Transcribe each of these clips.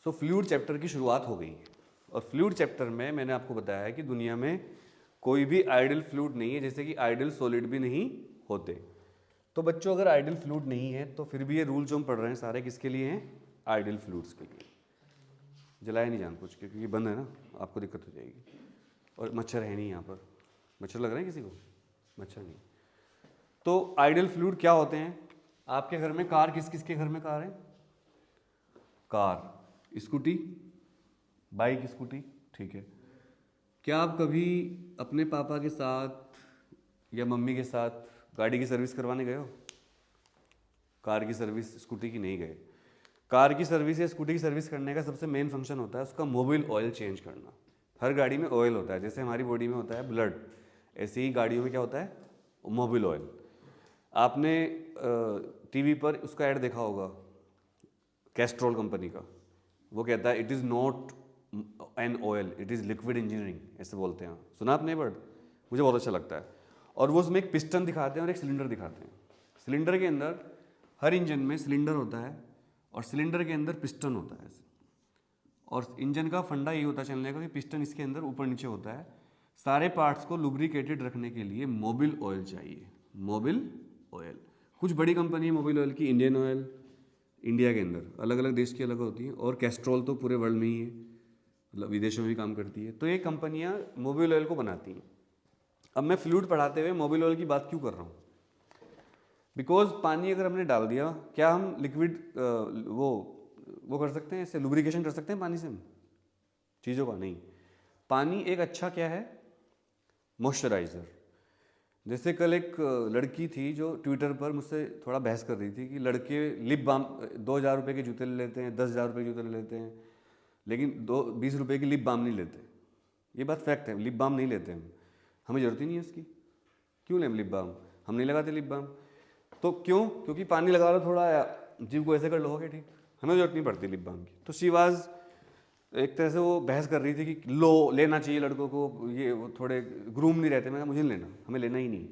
सो fluid chapter की शुरुआत हो गई और फ्लूइड चैप्टर में मैंने आपको बताया है कि दुनिया में कोई भी आइडियल फ्लूइड नहीं है, जैसे कि आइडियल सॉलिड भी नहीं होते। तो बच्चों अगर आइडियल फ्लूइड नहीं है तो फिर भी ये रूल जो हम पढ़ रहे हैं सारे किसके लिए हैं? आइडियल फ्लूइड्स के लिए। जलाया नहीं जानबूझ के क्योंकि बंद है ना, आपको दिक्कत हो जाएगी। और मच्छर है नहीं यहाँ पर, मच्छर लग रहे हैं किसी को? मच्छर नहीं। तो आइडियल फ्लूइड क्या होते हैं? आपके घर में कार, किस किस के घर में कार है? कार, स्कूटी, बाइक, स्कूटी, ठीक है। क्या आप कभी अपने पापा के साथ या मम्मी के साथ गाड़ी की सर्विस करवाने गए हो? कार की सर्विस, स्कूटी की नहीं गए। कार की सर्विस या स्कूटी की सर्विस करने का सबसे मेन फंक्शन होता है उसका मोबिल ऑयल चेंज करना। हर गाड़ी में ऑयल होता है, जैसे हमारी बॉडी में होता है ब्लड, ऐसे ही गाड़ियों में क्या होता है? Mobil oil. आपने टीवी पर उसका ऐड देखा होगा कैस्ट्रॉल कंपनी का, वो कहता है it is not an oil, it is liquid engineering, ऐसे बोलते हैं। सुना आपने वर्ड? मुझे बहुत अच्छा लगता है। और वो उसमें एक पिस्टन दिखाते हैं और एक सिलेंडर दिखाते हैं। सिलेंडर के अंदर, हर इंजन में सिलेंडर होता है और सिलेंडर के अंदर पिस्टन होता है। और इंजन का फंडा ये होता है चलने का कि पिस्टन इसके अंदर ऊपर नीचे होता है। सारे पार्ट्स को लुब्रिकेटेड रखने के लिए मोबिल ऑयल चाहिए, मोबिल ऑयल। कुछ बड़ी कंपनी है मोबिल ऑयल की, इंडियन ऑयल इंडिया के अंदर, अलग अलग देश की अलग होती हैं, और कैस्ट्रॉल तो पूरे वर्ल्ड में ही है, मतलब विदेशों में भी काम करती है। तो ये कंपनियां मोबिल ऑयल को बनाती हैं। अब मैं फ्लूइड पढ़ाते हुए मोबिल ऑयल की बात क्यों कर रहा हूँ? बिकॉज पानी अगर हमने डाल दिया, क्या हम लिक्विड वो कर सकते हैं, इससे लुब्रिकेशन कर सकते हैं पानी से हम चीज़ों का? नहीं। पानी एक अच्छा क्या है? मॉइस्चराइज़र। जैसे कल एक लड़की थी जो ट्विटर पर मुझसे थोड़ा बहस कर रही थी कि लड़के लिप बाम 2,000 रुपये के जूते ले लेते हैं, 10,000 रुपये के जूते ले लेते हैं, लेकिन 20 रुपये की लिप बाम नहीं लेते। ये बात फैक्ट है, लिप बाम नहीं लेते हम, हमें ज़रूरत ही नहीं है उसकी। क्यों लें लिप बाम? हम नहीं लगाते लिप बाम। तो क्यों? क्योंकि पानी लगा लो थोड़ा, जीव को ऐसे कर लोगे, ठीक, हमें ज़रूरत नहीं पड़ती लिप बाम की। तो शी वाज एक तरह से वो बहस कर रही थी कि लो लेना चाहिए लड़कों को, ये वो थोड़े ग्रूम नहीं रहते। मैं कहा मुझे नहीं लेना, हमें लेना ही नहीं।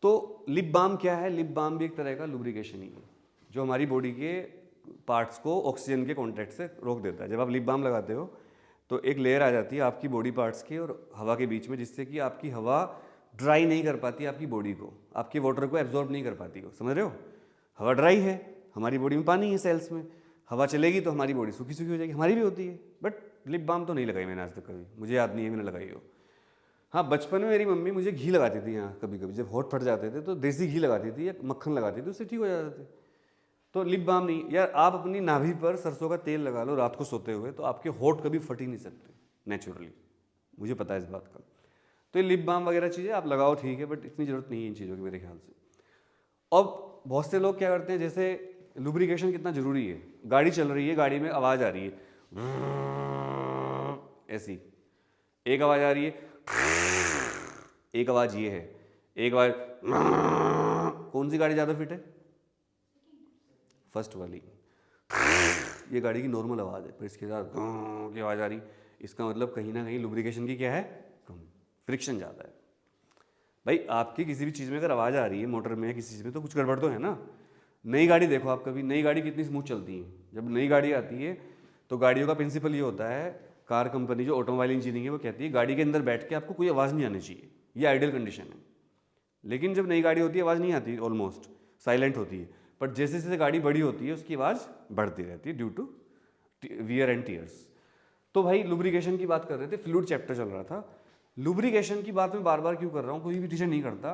तो लिप बाम क्या है? लिप बाम भी एक तरह का लुब्रिकेशन ही है जो हमारी बॉडी के पार्ट्स को ऑक्सीजन के कॉन्टैक्ट से रोक देता है। जब आप लिप बाम लगाते हो तो एक लेयर आ जाती है आपकी बॉडी पार्ट्स की और हवा के बीच में, जिससे कि आपकी हवा ड्राई नहीं कर पाती आपकी बॉडी को, आपके वाटर को एब्जॉर्ब नहीं कर पाती हो। समझ रहे हो? हवा ड्राई है, हमारी बॉडी में पानी है सेल्स में, हवा चलेगी तो हमारी बॉडी सूखी सूखी हो जाएगी, हमारी भी होती है। बट लिप बाम तो नहीं लगाई मैंने आज तक कभी, मुझे याद नहीं है मैंने लगाई हो। हाँ, बचपन में मेरी मम्मी मुझे घी लगाती थी यहाँ, कभी कभी जब होठ फट जाते थे तो देसी घी लगाती थी या मक्खन लगाती थी, उससे ठीक हो जाते थे। तो लिप बाम नहीं यार, आप अपनी नाभि पर सरसों का तेल लगा लो रात को सोते हुए तो आपके होठ कभी फट ही नहीं सकते नेचुरली, मुझे पता है इस बात का। तो ये लिप बाम वगैरह चीज़ें आप लगाओ ठीक है, बट इतनी ज़रूरत नहीं है इन चीज़ों की मेरे ख्याल से। अब बहुत से लोग क्या करते हैं, जैसे लुब्रिकेशन कितना ज़रूरी है, गाड़ी चल रही है, गाड़ी में आवाज़ आ रही है ऐसी, एक आवाज़ आ रही है, एक आवाज़ ये है, एक आवाज़, कौन सी गाड़ी ज़्यादा फिट है? फर्स्ट वाली। ये गाड़ी की नॉर्मल आवाज़ है, पर इसके साथ की आवाज़ आ रही, इसका मतलब कहीं ना कहीं लुब्रिकेशन की क्या है? कम, फ्रिक्शन ज़्यादा है। भाई आपकी किसी भी चीज़ में अगर आवाज़ आ रही है मोटर में किसी चीज़ में तो कुछ गड़बड़ तो है ना। नई गाड़ी देखो आप कभी, नई गाड़ी कितनी स्मूथ चलती है। जब नई गाड़ी आती है तो गाड़ियों का प्रिंसिपल ये होता है, कार कंपनी जो ऑटोमोबाइल इंजीनियरिंग है वो कहती है गाड़ी के अंदर बैठ के आपको कोई आवाज़ नहीं आनी चाहिए, ये आइडियल कंडीशन है। लेकिन जब नई गाड़ी होती है आवाज़ नहीं आती, ऑलमोस्ट साइलेंट होती है। बट जैसे जैसे गाड़ी बड़ी होती है उसकी आवाज़ बढ़ती रहती है due to wear and tears. तो भाई लुब्रिकेशन की बात कर रहे थे, फ्लूइड चैप्टर चल रहा था। लुब्रिकेशन की बात मैं बार बार क्यों कर रहा हूँ, कोई भी टीचर नहीं करता,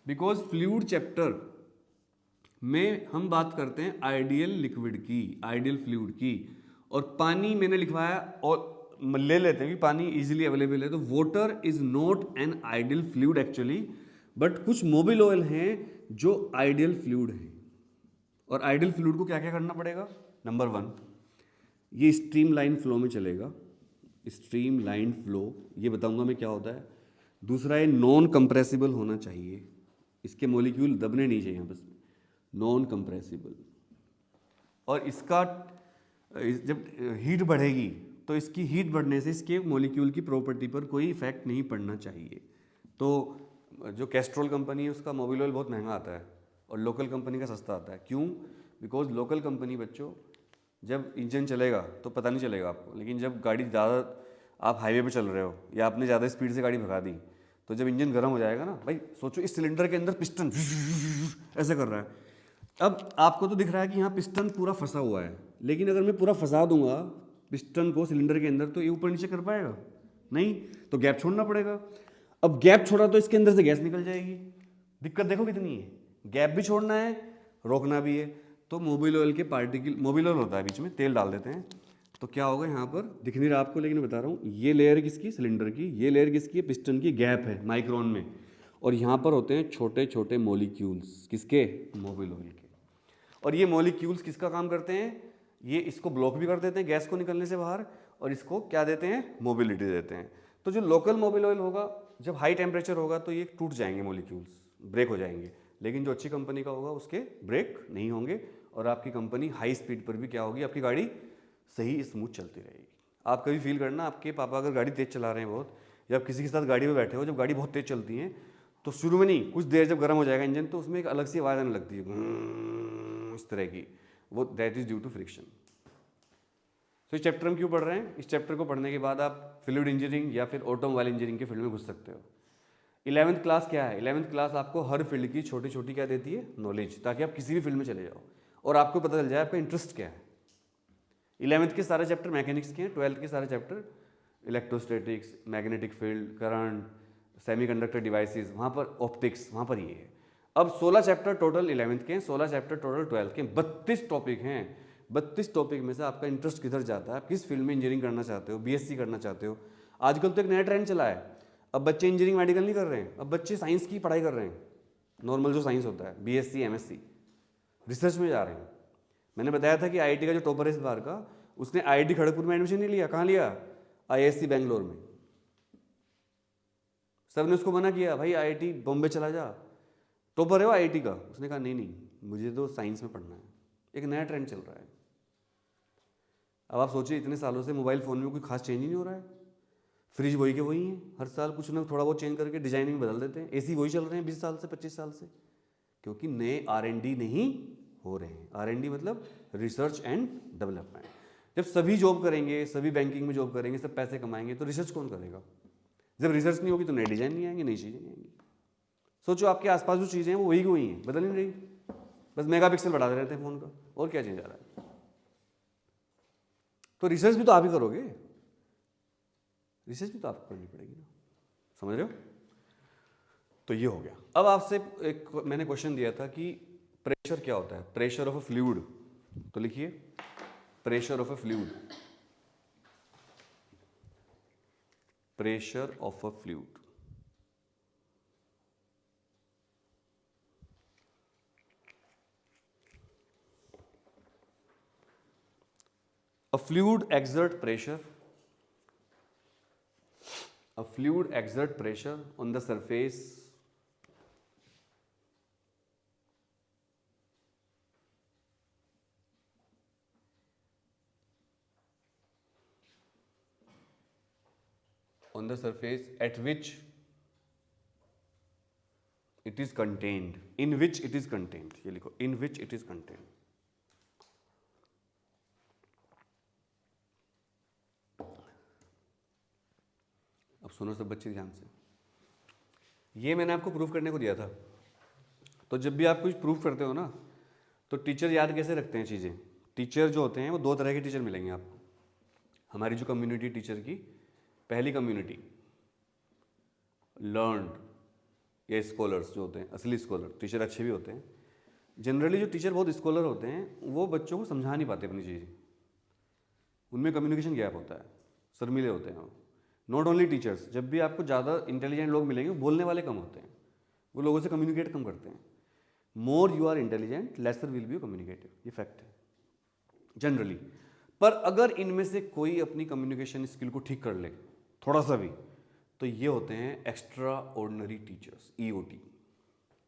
बिकॉज फ्लूइड चैप्टर में हम बात करते हैं आइडियल लिक्विड की, आइडियल फ्लूइड की। और पानी मैंने लिखवाया और ले लेते हैं कि पानी इजीली अवेलेबल है, तो water is not an ideal fluid actually, but कुछ मोबिल ऑयल हैं जो आइडियल फ्लूइड हैं। और आइडियल फ्लूइड को क्या क्या करना पड़ेगा? नंबर 1, ये स्ट्रीम लाइन फ्लो में चलेगा, स्ट्रीम लाइन फ्लो, ये बताऊंगा मैं क्या होता है। दूसरा, ये नॉन कंप्रेसिबल होना चाहिए, इसके मॉलिक्यूल दबने नहीं चाहिए आपस में, नॉन कंप्रेसिबल। और इसका जब हीट बढ़ेगी तो इसकी हीट बढ़ने से इसके मॉलिक्यूल की प्रॉपर्टी पर कोई इफेक्ट नहीं पड़ना चाहिए। तो जो कैस्ट्रॉल कंपनी है उसका मोबिल ऑयल बहुत महंगा आता है और लोकल कंपनी का सस्ता आता है। क्यों? बिकॉज लोकल कंपनी बच्चों जब इंजन चलेगा तो पता नहीं चलेगा आपको, लेकिन जब गाड़ी ज़्यादा आप हाईवे पे चल रहे हो या आपने ज़्यादा स्पीड से गाड़ी भगा दी, तो जब इंजन गर्म हो जाएगा ना भाई, सोचो इस सिलेंडर के अंदर पिस्टन ऐसे कर रहा है। अब आपको तो दिख रहा है कि यहाँ पिस्टन पूरा फंसा हुआ है, लेकिन अगर मैं पूरा फंसा दूंगा पिस्टन को सिलेंडर के अंदर, तो ये ऊपर नीचे कर पाएगा नहीं, तो गैप छोड़ना पड़ेगा। अब गैप छोड़ा तो इसके अंदर से गैस निकल जाएगी। दिक्कत देखो कितनी है, गैप भी छोड़ना है, रोकना भी है। तो मोबिल ऑयल के पार्टिकल, मोबिल ऑयल होता है बीच में, तेल डाल देते हैं, तो क्या होगा, यहाँ पर दिख नहीं रहा आपको लेकिन बता रहा हूँ, ये लेयर किसकी, सिलेंडर की, ये लेयर किसकी है, पिस्टन की, गैप है माइक्रोन में, और यहाँ पर होते हैं छोटे छोटे मॉलिक्यूल्स, किसके, मोबिल ऑयल के। और ये मॉलिक्यूल्स किसका काम करते हैं, ये इसको ब्लॉक भी कर देते हैं गैस को निकलने से बाहर, और इसको क्या देते हैं, मोबिलिटी देते हैं। तो जो लोकल मोबिल ऑयल होगा, जब हाई टेम्परेचर होगा तो ये टूट जाएंगे मॉलिक्यूल्स, ब्रेक हो जाएंगे, लेकिन जो अच्छी कंपनी का होगा उसके ब्रेक नहीं होंगे, और आपकी कंपनी हाई स्पीड पर भी क्या होगी, आपकी गाड़ी सही स्मूथ चलती रहेगी। आप कभी फील करना, आपके पापा अगर गाड़ी तेज़ चला रहे हैं बहुत, या आप किसी के साथ गाड़ी में बैठे हो, जब गाड़ी बहुत तेज़ चलती है तो शुरू में नहीं, कुछ देर जब गर्म हो जाएगा इंजन, तो उसमें एक अलग सी आवाज़ आने लगती है इस तरह की, वो that is due to friction. तो इस चैप्टर में क्यों पढ़ रहे हैं, इस चैप्टर को पढ़ने के बाद आप फ्लूइड इंजीनियरिंग या फिर ऑटोमोबाइल इंजीनियरिंग के फील्ड में घुस सकते हो। 11वीं क्लास क्या है, 11वीं क्लास आपको हर फील्ड की छोटी छोटी क्या देती है, नॉलेज, ताकि आप किसी भी फील्ड में चले जाओ और आपको पता चल जाए आपका इंटरेस्ट क्या है। 11वीं के सारे चैप्टर मैकेनिक्स के हैं, 12th के सारे chapter electrostatics, magnetic field, current, semiconductor devices, वहाँ पर ऑप्टिक्स, वहाँ पर ये है। अब 16 चैप्टर टोटल 11वीं के हैं, 16 चैप्टर टोटल 12th के, 32 टॉपिक हैं। 32 टॉपिक में से आपका इंटरेस्ट किधर जाता है, आप किस फील्ड में इंजीनियरिंग करना चाहते हो, बीएससी करना चाहते हो। आजकल तो एक नया ट्रेंड चला है, अब बच्चे इंजीनियरिंग मेडिकल नहीं कर रहे हैं, अब बच्चे साइंस की पढ़ाई कर रहे हैं, नॉर्मल जो साइंस होता है, बीएससी एमएससी, रिसर्च में जा रहे हैं। मैंने बताया था कि आईआईटी का जो टॉपर है इस बार का, उसने आईआईटी खड़गपुर में एडमिशन नहीं लिया, कहाँ लिया, आईआईएससी बेंगलोर में। सब ने उसको मना किया, भाई आईआईटी बॉम्बे चला जा, टॉपर है वो आईआईटी का। उसने कहा नहीं नहीं, मुझे तो साइंस में पढ़ना है। एक नया ट्रेंड चल रहा है। अब आप सोचिए, इतने सालों से मोबाइल फ़ोन में कोई खास चेंज ही नहीं हो रहा है, फ्रिज वही के वही हैं, हर साल कुछ ना थोड़ा बहुत चेंज करके डिजाइनिंग बदल देते हैं, एसी वही चल रहे हैं 20 साल से 25 साल से, क्योंकि नए R&D नहीं हो रहे हैं। R&D मतलब रिसर्च एंड डेवलपमेंट। जब सभी जॉब करेंगे, सभी बैंकिंग में जॉब करेंगे, सब पैसे कमाएंगे, तो रिसर्च कौन करेगा। जब रिसर्च नहीं होगी तो नए डिजाइन नहीं आएंगे, नई चीज़ें नहीं आएंगी। सोचो आपके आसपास जो चीज़ें हैं वो वही की वही हैं, बदल नहीं रही, बस मेगापिक्सल बढ़ा रहते हैं फ़ोन का, और क्या चेंज आ रहा है। तो रिसर्च भी तो आप ही करोगे, रिसर्च भी तो आपको करनी पड़ेगी ना, समझ रहे हो। तो ये हो गया। अब आपसे एक मैंने क्वेश्चन दिया था कि प्रेशर क्या होता है, प्रेशर ऑफ अ फ्लूइड, तो लिखिए pressure of a fluid, pressure of a fluid. A fluid exert pressure. A fluid exert pressure on the surface at which it is contained, in which it is contained, ये लिखो, in which it is contained. अब सुनो सब बच्चे ध्यान से, ये मैंने आपको प्रूफ करने को दिया था। तो जब भी आप कुछ प्रूफ करते हो ना, तो टीचर याद कैसे रखते हैं चीज़ें। टीचर जो होते हैं वो दो तरह के टीचर मिलेंगे आपको। हमारी जो कम्युनिटी टीचर की पहली कम्युनिटी, लर्नड या स्कॉलर्स जो होते हैं, असली स्कॉलर, टीचर अच्छे भी होते हैं। जनरली जो टीचर बहुत स्कॉलर होते हैं वो बच्चों को समझा नहीं पाते अपनी चीज़ें, उनमें कम्युनिकेशन गैप होता है, शर्मीले होते हैं वो। नॉट ओनली टीचर्स, जब भी आपको ज़्यादा इंटेलिजेंट लोग मिलेंगे, बोलने वाले कम होते हैं, वो लोगों से कम्युनिकेट कम करते हैं। More you are intelligent, lesser will be communicative, ये फैक्ट है जनरली। पर अगर इनमें से कोई अपनी कम्युनिकेशन स्किल को ठीक कर ले थोड़ा सा भी, तो ये होते हैं एक्स्ट्रा ऑर्डिनरी टीचर्स, EOT,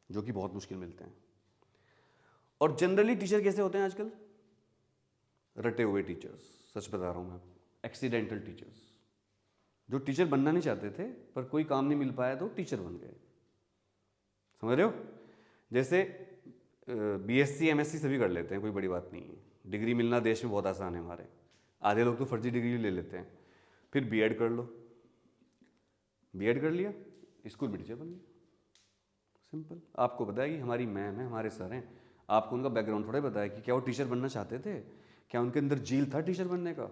जो कि बहुत मुश्किल मिलते हैं। और जनरली टीचर कैसे होते हैं आजकल, रटे हुए टीचर्स, सच बता रहा हूँ मैं, एक्सीडेंटल टीचर्स, जो टीचर बनना नहीं चाहते थे पर कोई काम नहीं मिल पाया तो टीचर बन गए, समझ रहे हो। जैसे BSc MSc सभी कर लेते हैं, कोई बड़ी बात नहीं है, डिग्री मिलना देश में बहुत आसान है हमारे, आधे लोग तो फर्जी डिग्री ले लेते हैं। फिर बीएड कर लो, बीएड कर लिया, स्कूल में टीचर बन गया, सिंपल। आपको पता है कि हमारी मैम है, हमारे सर हैं, आपको उनका बैकग्राउंड थोड़ा पता है कि क्या वो टीचर बनना चाहते थे, क्या उनके अंदर जील था टीचर बनने का,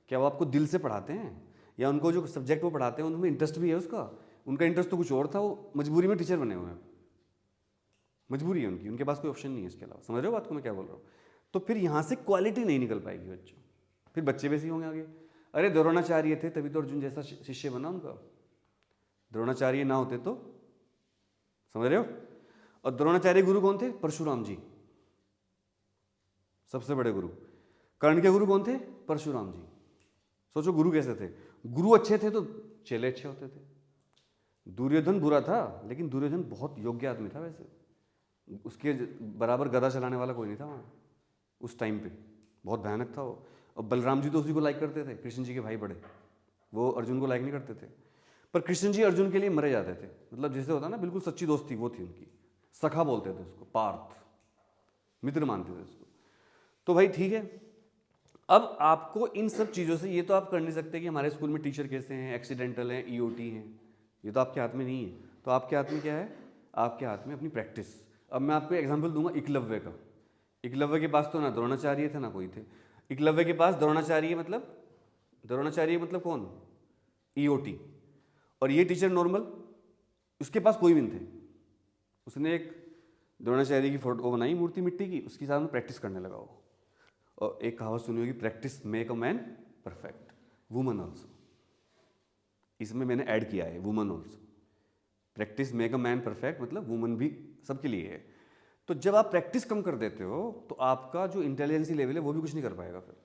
क्या वो आपको दिल से पढ़ाते हैं, या उनको जो सब्जेक्ट वो पढ़ाते हैं उनमें इंटरेस्ट भी है उसका। उनका इंटरेस्ट तो कुछ और था, वो मजबूरी में टीचर बने हुए हैं, मजबूरी है उनकी, उनके पास कोई ऑप्शन नहीं है इसके अलावा। समझ रहे हो बात को मैं क्या बोल रहा हूँ? तो फिर यहाँ से क्वालिटी नहीं निकल पाएगी बच्चों, फिर बच्चे वैसे ही होंगे आगे। अरे द्रोणाचार्य थे तभी तो अर्जुन जैसा शिष्य बना उनका, द्रोणाचार्य ना होते तो, समझ रहे हो? और द्रोणाचार्य गुरु कौन थे? परशुराम जी, सबसे बड़े गुरु। कर्ण के गुरु कौन थे? परशुराम जी। सोचो गुरु कैसे थे, गुरु अच्छे थे तो चेले अच्छे होते थे। दुर्योधन बुरा था लेकिन दुर्योधन बहुत योग्य आदमी था, वैसे उसके बराबर गदा चलाने वाला कोई नहीं था वहाँ उस टाइम पे, बहुत भयानक था वो। और बलराम जी तो उसी को लाइक करते थे, कृष्ण जी के भाई बड़े, वो अर्जुन को लाइक नहीं करते थे। पर कृष्ण जी अर्जुन के लिए मरे जाते थे, मतलब जैसे होता ना बिल्कुल सच्ची दोस्ती वो थी उनकी, सखा बोलते थे उसको, पार्थ, मित्र मानते थे उसको। तो भाई ठीक है, अब आपको इन सब चीज़ों से, ये तो आप कर नहीं सकते कि हमारे स्कूल में टीचर कैसे हैं, एक्सीडेंटल हैं, ईओटी हैं, ये तो आपके हाथ में नहीं है। तो आपके हाथ में क्या है? आपके हाथ में अपनी प्रैक्टिस। अब मैं आपको एग्जाम्पल दूंगा एकलव्य का। एकलव्य के पास तो ना द्रोणाचार्य थे ना कोई थे, एकलव्य के पास द्रोणाचार्य मतलब कौन? ईओटी। और ये टीचर नॉर्मल, उसके पास कोई भी नहीं थे। उसने एक द्रोणाचार्य की फोटो बनाई मूर्ति मिट्टी की, उसके साथ में प्रैक्टिस करने लगा वो। और एक कहावत सुनी होगी, practice make a man perfect, woman also. इसमें मैंने ऐड किया है woman also. Practice make a man perfect मतलब वुमन भी सबके लिए है। तो जब आप प्रैक्टिस कम कर देते हो तो आपका जो इंटेलिजेंसी लेवल है वो भी कुछ नहीं कर पाएगा फिर।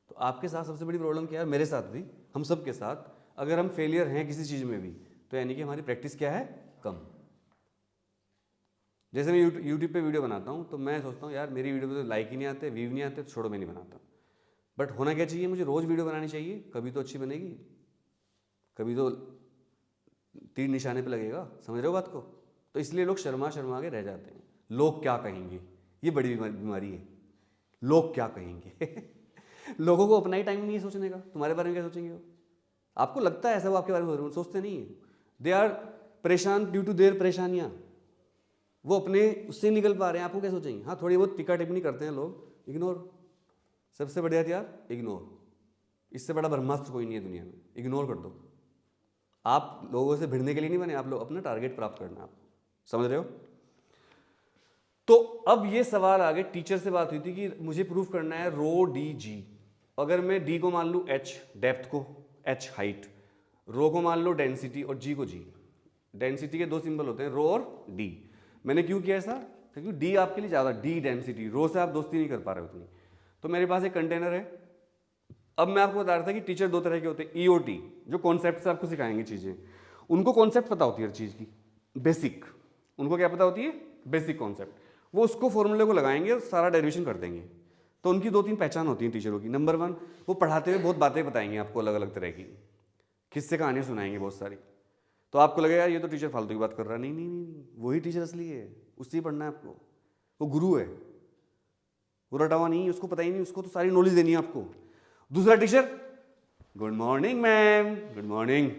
तो आपके साथ सबसे बड़ी प्रॉब्लम क्या है, मेरे साथ भी, हम सब के साथ, अगर हम फेलियर हैं किसी चीज़ में भी तो यानी कि हमारी प्रैक्टिस क्या है? कम। जैसे मैं यूट्यूब पे वीडियो बनाता हूँ तो मैं सोचता हूँ यार मेरी वीडियो पे तो लाइक ही नहीं आते, व्यू नहीं आते, तो छोड़ो मैं नहीं बनाता। बट होना क्या चाहिए, मुझे रोज़ वीडियो बनानी चाहिए, कभी तो अच्छी बनेगी, कभी तो तीर निशाने पे लगेगा। समझ रहे हो बात को? तो इसलिए लोग शर्मा के रह जाते हैं। लोग क्या कहेंगे, ये बड़ी बीमारी है, लोग क्या कहेंगे। लोगों को अपना ही टाइम नहीं है सोचने का, तुम्हारे बारे में क्या सोचेंगे वो? आपको लगता है ऐसा वो आपके बारे में सोचते नहीं है। दे आर परेशान ड्यू टू देयर परेशानियाँ, वो अपने उससे निकल पा रहे हैं, आपको क्या सोचेंगे? हाँ थोड़ी बहुत टिक्का टिप्पणी करते हैं लोग, इग्नोर, सबसे बढ़िया हथियार इग्नोर। इससे बड़ा ब्रह्मास्त्र कोई नहीं है दुनिया में, इग्नोर कर दो। आप लोगों से भिड़ने के लिए नहीं बने, आप लोग अपना टारगेट प्राप्त करना, आप समझ रहे हो? तो अब ये सवाल आ गए, टीचर से बात हुई थी कि मुझे प्रूफ करना है रो डी जी। अगर मैं डी को मान लूँ एच, डेप्थ को एच, हाइट, रो को मान लो डेंसिटी और जी को जी। डेंसिटी के दो सिंबल होते हैं, रो और डी। मैंने क्यों किया ऐसा? क्योंकि डी आपके लिए ज़्यादा, डी डेंसिटी, रो से आप दोस्ती नहीं कर पा रहे उतनी। तो मेरे पास एक कंटेनर है। अब मैं आपको बता रहा था कि टीचर दो तरह के होते हैं, ईओटी जो कॉन्सेप्ट से आपको सिखाएंगे चीज़ें, उनको कॉन्सेप्ट पता होती है हर चीज़ की, बेसिक, उनको क्या पता होती है? Basic concept. वो उसको फॉर्मूले को लगाएंगे और सारा डेरिवेशन कर देंगे। तो उनकी दो तीन पहचान होती हैं टीचरों की। नंबर 1, वो पढ़ाते हुए बहुत बातें बताएंगे आपको, अलग अलग तरह की किस्से कहानियाँ सुनाएंगे बहुत सारी। तो आपको लगेगा ये तो टीचर फालतू की बात कर रहा है। नहीं नहीं नहीं, वही टीचर असली है, उससे ही पढ़ना है आपको। वो गुरु है, वो रटा हुआ नहीं, उसको पता ही नहीं, उसको तो सारी नॉलेज देनी है आपको। दूसरा teacher, good morning ma'am, good morning,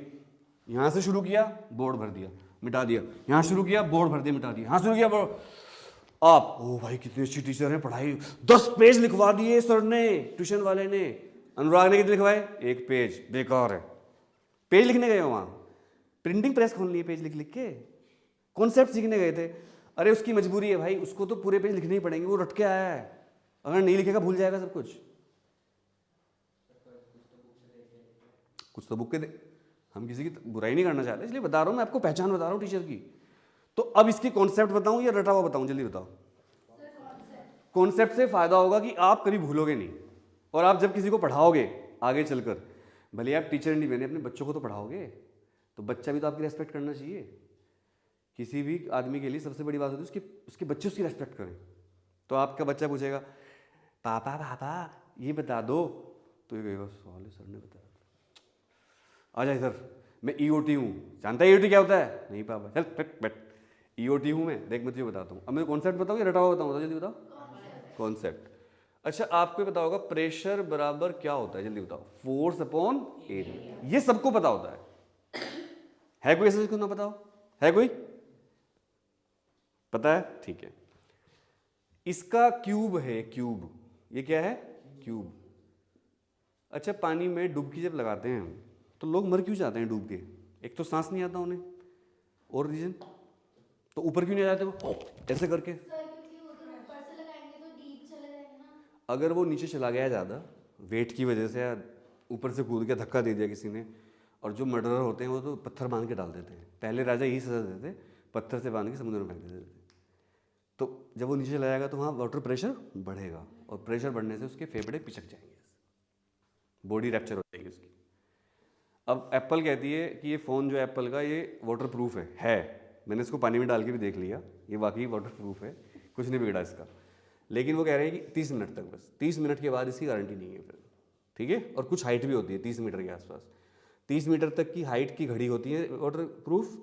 यहाँ से शुरू किया, बोर्ड भर दिया, मिटा दिया, यहाँ शुरू किया, बोर्ड भर दिया, मिटा दिया, यहाँ शुरू किया, बोर्ड। आप ओ भाई कितनी अच्छी टीचर है, पढ़ाई 10 पेज लिखवा दिए सर ने, ट्यूशन वाले ने। अनुराग ने कितने लिखवाए? 1 पेज, बेकार है। पेज लिखने गए वहाँ, प्रिंटिंग प्रेस खोल लिए पेज लिख लिख के, कॉन्सेप्ट सीखने गए थे। अरे उसकी मजबूरी है भाई, उसको तो पूरे पेज लिखने ही पड़ेंगे, वो रट के आया है, अगर नहीं लिखेगा भूल जाएगा सब कुछ। कुछ तो बुक के दे, हम किसी की बुराई नहीं करना चाहते, इसलिए बता रहा हूँ मैं आपको, पहचान बता रहा हूँ टीचर की। तो अब इसकी कॉन्सेप्ट बताऊँ या रटा हुआ बताऊँ? जल्दी बताओ। कॉन्सेप्ट से फायदा होगा कि आप कभी भूलोगे नहीं, और आप जब किसी को पढ़ाओगे आगे चलकर, भले आप टीचर नहीं बने, अपने बच्चों को तो पढ़ाओगे, तो बच्चा भी तो आपकी रेस्पेक्ट करना चाहिए। किसी भी आदमी के लिए सबसे बड़ी बात होती है उसके बच्चे उसकी रेस्पेक्ट करें। तो आपका बच्चा पूछेगा पापा पापा ये बता दो, तो ये कहेगा साले सर ने बताया, आजा इधर, मैं ईओटी हूँ। जानता है ईओटी क्या होता है? नहीं पापा, चल बैठ, ईओटी हूँ मैं, देख मैं तुझे बताता हूँ। अब मैं कॉन्सेप्ट बताऊँ या रटा हुआ बताऊँ? जल्दी बताओ। कॉन्सेप्ट। अच्छा, आपको पता होगा प्रेशर बराबर क्या होता है, जल्दी बताओ। फोर्स अपॉन एरिया, ये सबको पता होता है कोई ऐसा जिसको ना पता हो? है कोई पता है? ठीक है, इसका क्यूब है, क्यूब। ये क्या है? क्यूब। अच्छा, पानी में डुबकी जब लगाते हैं तो लोग मर क्यों जाते हैं डूब के? एक तो सांस नहीं आता उन्हें, और रीजन तो ऊपर क्यों नहीं जाते वो ऐसे करके? अगर वो नीचे चला गया ज़्यादा वेट की वजह से, या ऊपर से कूद के धक्का दे दिया किसी ने, और जो मर्डरर होते हैं वो तो पत्थर बांध के डाल देते हैं। पहले राजा यही सजा देते थे, पत्थर से बांध के समुद्र में फेंक देते थे। तो जब वो नीचे चला जाएगा तो वहाँ वाटर प्रेशर बढ़ेगा, और प्रेशर बढ़ने से उसके फेफड़े पिचक जाएंगे, बॉडी रैप्चर हो जाएगी उसकी। अब एप्पल कहती है कि ये फ़ोन जो एप्पल का ये वाटर प्रूफ है। मैंने इसको पानी में डाल के भी देख लिया, ये वाकई वाटर प्रूफ है, कुछ नहीं बिगड़ा इसका। लेकिन वो कह रहे हैं कि 30 मिनट तक, बस 30 मिनट के बाद इसकी गारंटी नहीं है फिर, ठीक है। और कुछ हाइट भी होती है 30 मीटर के आसपास, 30 मीटर तक की हाइट की घड़ी होती है वाटर प्रूफ,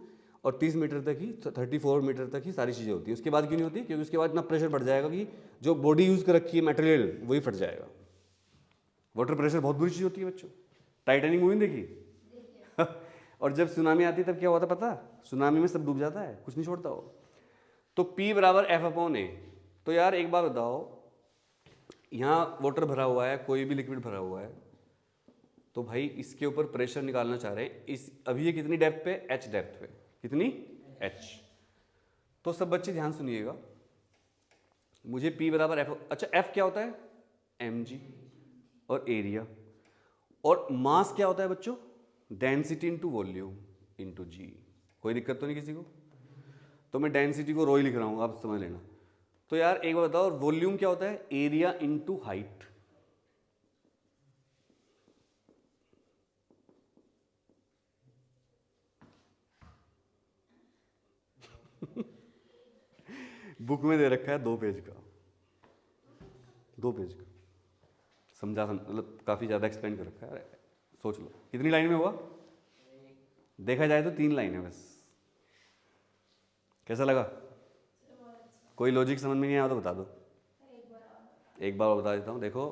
और 30 मीटर तक ही, 34 मीटर तक ही सारी चीज़ें होती हैं। उसके बाद क्यों नहीं होती? क्योंकि उसके बाद इतना प्रेशर बढ़ जाएगा कि जो बॉडी यूज़ कर रखी है मटेरियल वही फट जाएगा। वाटर प्रेशर बहुत बुरी चीज़ होती है बच्चों। टाइटैनिक मूवी देखी और जब सुनामी आती है तब क्या होता है पता? सुनामी में सब डूब जाता है, कुछ नहीं छोड़ता हो। तो P बराबर F अपॉन ए। तो यार एक बात बताओ, यहाँ वाटर भरा हुआ है, कोई भी लिक्विड भरा हुआ है, तो भाई इसके ऊपर प्रेशर निकालना चाह रहे हैं। इस अभी ये कितनी डेप्थ पे? H डेप्थ पे। कितनी? H। तो सब बच्चे ध्यान सुनिएगा, मुझे P बराबर F, अच्छा F क्या होता है? mg, और एरिया। और मास क्या होता है बच्चों? डेंसिटी इंटू वॉल्यूम इंटू जी। कोई दिक्कत तो नहीं किसी को? तो मैं डेंसिटी को रो ही लिख रहा हूँ, आप समझ लेना। तो यार एक बार बताओ, वॉल्यूम क्या होता है? Area into height. बुक में दे रखा है 2 पेज का, 2 पेज का मतलब काफी ज्यादा एक्सप्लेन कर रखा है। सोच लो कितनी लाइन में हुआ? देखा जाए तो 3 लाइन है बस। कैसा लगा? कोई लॉजिक समझ में नहीं आया तो बता दो, एक बार बता देता हूँ। देखो,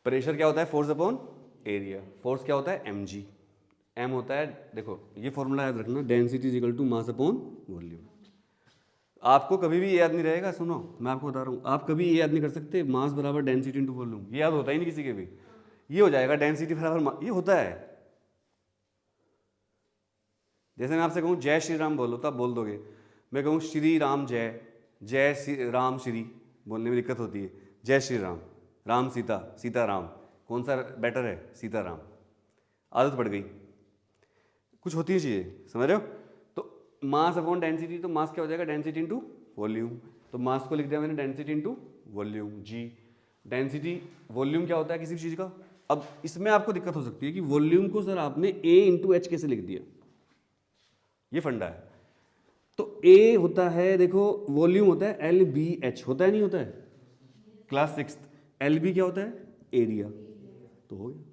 प्रेशर क्या होता है? Force upon area. फोर्स क्या होता है? mg। m होता है, देखो ये फॉर्मूला याद रखना, density is equal to mass upon volume. आपको कभी भी ये याद नहीं रहेगा, सुनो मैं आपको बता रहा हूँ, आप कभी ये याद नहीं कर सकते मास बराबर डेंसिटी इंटू वॉल्यूम, ये याद होता ही नहीं किसी के भी। ये हो जाएगा डेंसिटी बराबर, ये होता है। जैसे मैं आपसे कहूँ जय श्री राम बोलो तो आप बोल दोगे, मैं कहूँ श्री राम जय, जय श्री राम श्री, बोलने में दिक्कत होती है। जय श्री राम, राम सीता, सीता राम, कौन सा बेटर है? सीता राम। आदत पड़ गई, कुछ होती है चीज़ें, समझ रहे हो? तो मास अपॉन डेंसिटी, तो मास क्या हो जाएगा? Density into volume. तो मास को लिख दिया मैंने डेंसिटी इंटू वॉल्यूम, जी। डेंसिटी, वॉल्यूम क्या होता है किसी भी चीज़ का? अब इसमें आपको दिक्कत हो सकती है कि वॉल्यूम को सर आपने ए इंटू एच कैसे लिख दिया, ये फंडा है। तो ए होता है, देखो वॉल्यूम होता है एल बी एच, होता है नहीं होता है? क्लास 6 एल बी क्या होता है? एरिया। तो हो गया।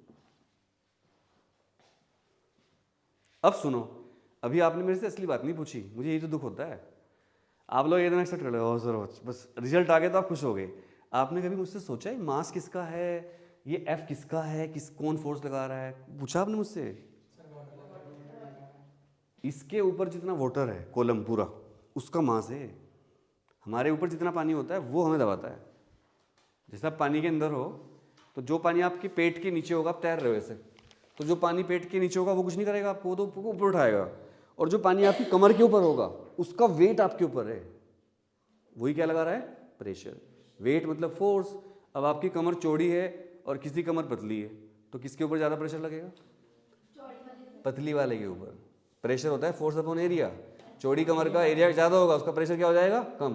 अब सुनो, अभी आपने मेरे से असली बात नहीं पूछी, मुझे यही तो दुख होता है। आप लोग एकदम एक्सेप्ट कर लो, हो सर बस रिजल्ट आ गया तो आप खुश हो गए। आपने कभी मुझसे सोचा है मास किसका है, ये एफ किसका है, कौन फोर्स लगा रहा है? पूछा आपने मुझसे? इसके ऊपर जितना वाटर है कॉलम पूरा, उसका मास है। हमारे ऊपर जितना पानी होता है वो हमें दबाता है। जैसे आप पानी के अंदर हो, तो जो पानी आपके पेट के नीचे होगा, आप तैर रहे हो ऐसे, तो जो पानी पेट के नीचे होगा वो कुछ नहीं करेगा आपको, वो तो ऊपर उठाएगा। और जो पानी आपकी कमर के ऊपर होगा उसका वेट आपके ऊपर है, वही क्या लगा रहा है? प्रेशर। वेट मतलब फोर्स। अब आपकी कमर चौड़ी है और किसी कमर पतली है, तो किसके ऊपर ज़्यादा प्रेशर लगेगा? पतली वाले के ऊपर। प्रेशर होता है फोर्स अपॉन एरिया। चौड़ी कमर का एरिया ज़्यादा होगा, उसका प्रेशर क्या हो जाएगा? कम।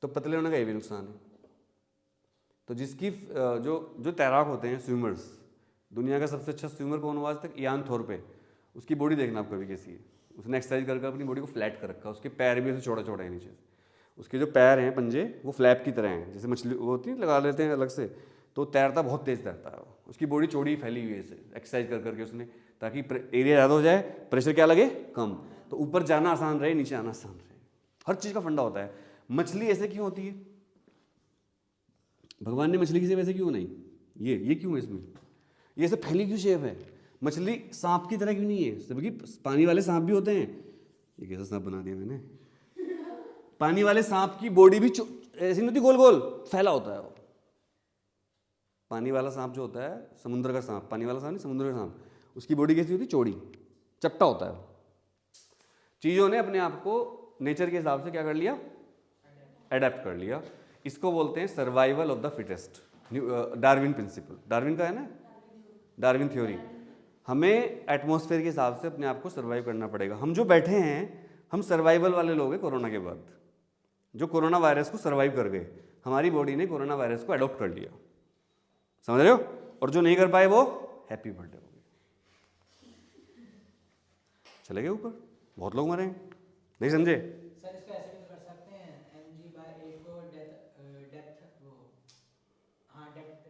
तो पतले होने का ये भी नुकसान है। तो जिसकी जो तैराक होते हैं, स्विमर्स, दुनिया का सबसे अच्छा स्विमर कौन हुआ आज तक? इयान थोरपे। उसकी बॉडी देखना आप कभी कैसी है, उसने एक्सरसाइज करके अपनी बॉडी को फ्लैट कर रखा है। उसके पैर भी ऐसे छोटे छोटे हैं नीचे, उसके जो पैर हैं पंजे वो फ्लैप की तरह हैं, जैसे मछली वो होती है लगा लेते हैं अलग से। तो तैरता बहुत तेज़ तैरता है, उसकी बॉडी चौड़ी फैली हुई है ऐसे, एक्सरसाइज कर करके उसने, ताकि एरिया ज़्यादा हो जाए, प्रेशर क्या लगे? कम। तो ऊपर जाना आसान रहे, नीचे आना आसान रहे। हर चीज़ का फंडा होता है। मछली ऐसे क्यों होती है? भगवान ने मछली की शेप ऐसे क्यों बनाई? ये क्यों है इसमें? ये सब फैली क्यों शेप है? मछली सांप की तरह क्यों नहीं है? सबकी पानी वाले सांप भी होते हैं। ये कैसा सांप बना दिया मैंने? पानी वाले सांप की बॉडी भी ऐसी नहीं होती, गोल गोल फैला होता है वो। पानी वाला सांप जो होता है, समुद्र का सांप, पानी वाला सांप नहीं, समुद्र का सांप, उसकी बॉडी कैसी होती है? चौड़ी, चपटा होता है। चीजों ने अपने आप को नेचर के हिसाब से क्या कर लिया? एडेप्ट कर लिया। इसको बोलते हैं survival of the fittest, Darwin principle. Darwin का है ना, डार्विन थ्योरी। हमें एटमॉस्फेयर के हिसाब से अपने आप को सर्वाइव करना पड़ेगा। हम जो बैठे हैं, हम सर्वाइवल वाले लोग हैं। कोरोना के बाद जो कोरोना वायरस को सर्वाइव कर गए, हमारी बॉडी ने कोरोना वायरस को अडॉप्ट कर लिया, समझ रहे हो? और जो नहीं कर पाए वो हैप्पी बर्थडे हो गए, चले गए ऊपर, बहुत लोग मरे हैं। नहीं समझे? सर इसको ऐसे भी तो कर सकते हैं, mg/a को डेप्थ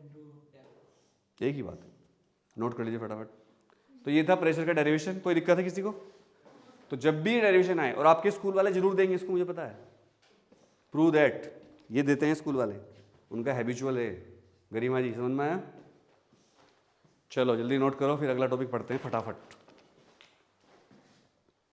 इनटू डेप्थ। एक ही बात है, नोट कर लीजिए फटाफट। तो ये था प्रेशर का डेरिवेशन। कोई दिक्कत है किसी को? तो जब भी डेरिवेशन आए, और आपके स्कूल वाले जरूर देंगे इसको, मुझे पता है, प्रूव दैट, ये देते हैं स्कूल वाले, उनका हैबिचुअल है। गरिमा जी समझ में आया? चलो जल्दी नोट करो, फिर अगला टॉपिक पढ़ते हैं फटाफट।